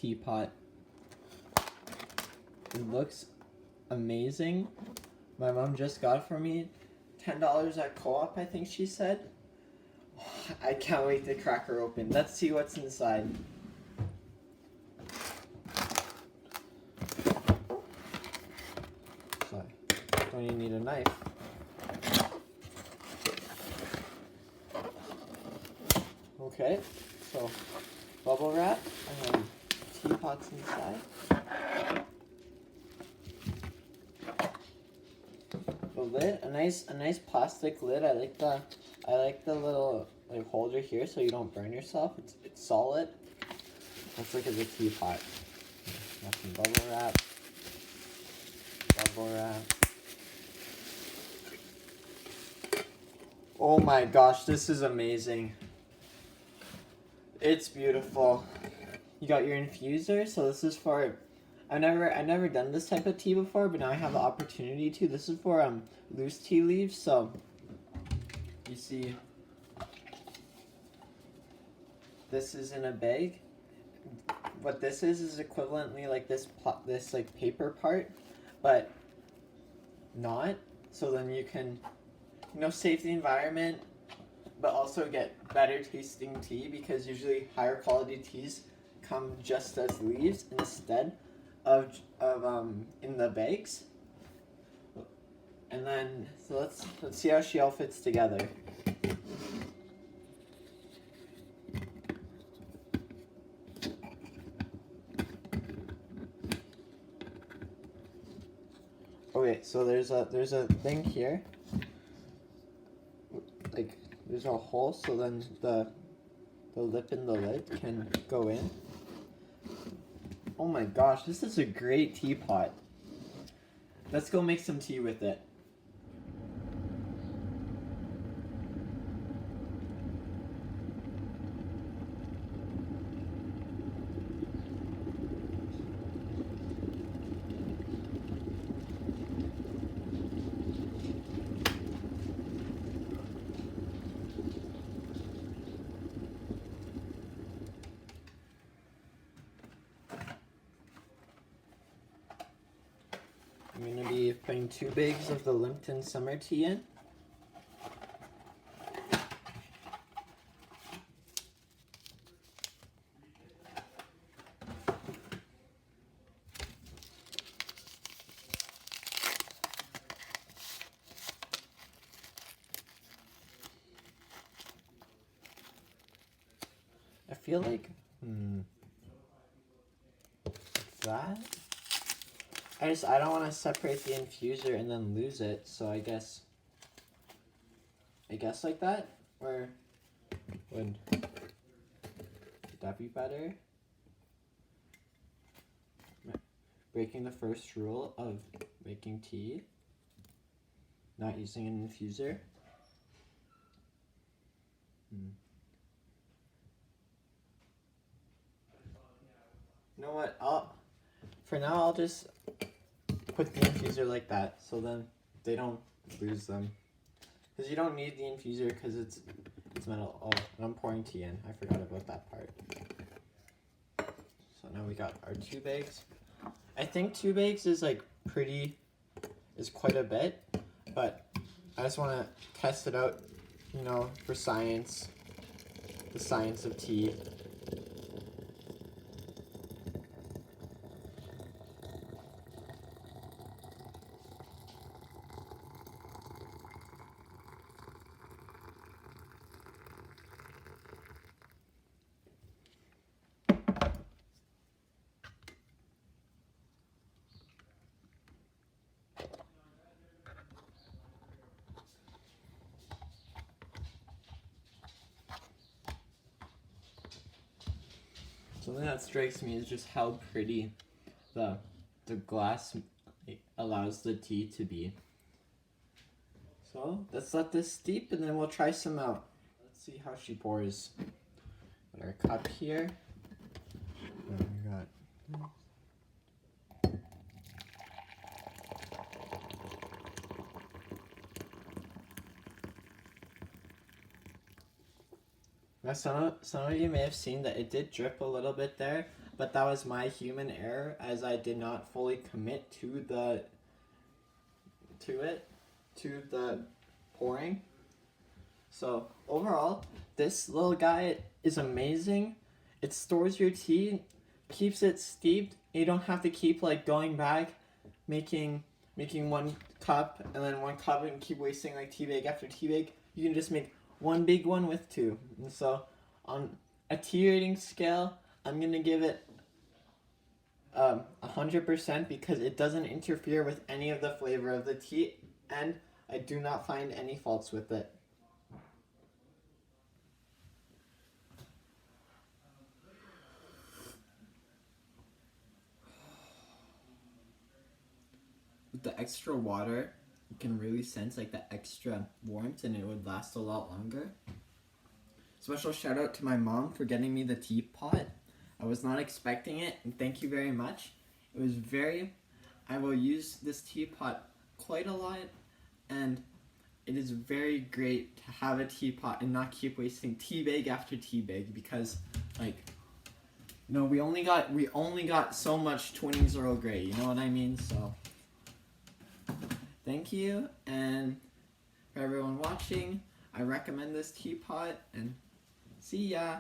teapot. It looks amazing. My mom just got it for me. $10 at Co-op, I think she said. I can't wait to crack her open. Let's see what's inside. So, don't even need a knife. Okay, so bubble wrap and then teapots inside. The lid, a nice plastic lid. I like the little like holder here so you don't burn yourself. It's solid. Let's look at the teapot. Got some bubble wrap. Bubble wrap. Oh my gosh, this is amazing. It's beautiful. You got your infuser, so this is for I've never done this type of tea before, but now I have the opportunity to. This is for loose tea leaves, so you see this is in a bag. What this is equivalently like this like paper part, but not. So then you can save the environment, but also get better tasting tea, because usually higher quality teas come just as leaves instead of in the bags. And then so let's see how she all fits together. Okay, so there's a thing here. Like there's a hole, so then the lip and the lid can go in. Oh my gosh, this is a great teapot. Let's go make some tea with it. I'm going to be putting 2 bags of the Lipton summer tea in. I feel like, that? I don't want to separate the infuser and then lose it, so I guess like that? Or would that be better? Breaking the first rule of making tea, not using an infuser. You know what? For now I'll just put the infuser like that, so then they don't lose them. Because you don't need the infuser because it's metal. Oh, and I'm pouring tea in. I forgot about that part. So now we got our 2 bags. I think 2 bags is quite a bit, but I just want to test it out, for science, the science of tea. Something that strikes me is just how pretty the glass allows the tea to be. So let's let this steep and then we'll try some out. Let's see how she pours. Got our cup here. And we got now some of you may have seen that it did drip a little bit there. but that was my human error as I did not fully commit to the pouring. So overall, this little guy is amazing. It stores your tea, keeps it steeped. You don't have to keep like going back, making one cup and then one cup and keep wasting like tea bag after tea bag. You can just make one big one with two. And so on a tea rating scale, I'm gonna give it 100% because it doesn't interfere with any of the flavor of the tea, and I do not find any faults with it. With the extra water, you can really sense like the extra warmth and it would last a lot longer. Special shout out to my mom for getting me the teapot. I was not expecting it, and thank you very much. It was I will use this teapot quite a lot, and it is very great to have a teapot and not keep wasting tea bag after tea bag because, like, no, we only got so much Twinings Earl Grey, you know what I mean? So, thank you, and for everyone watching, I recommend this teapot, and see ya!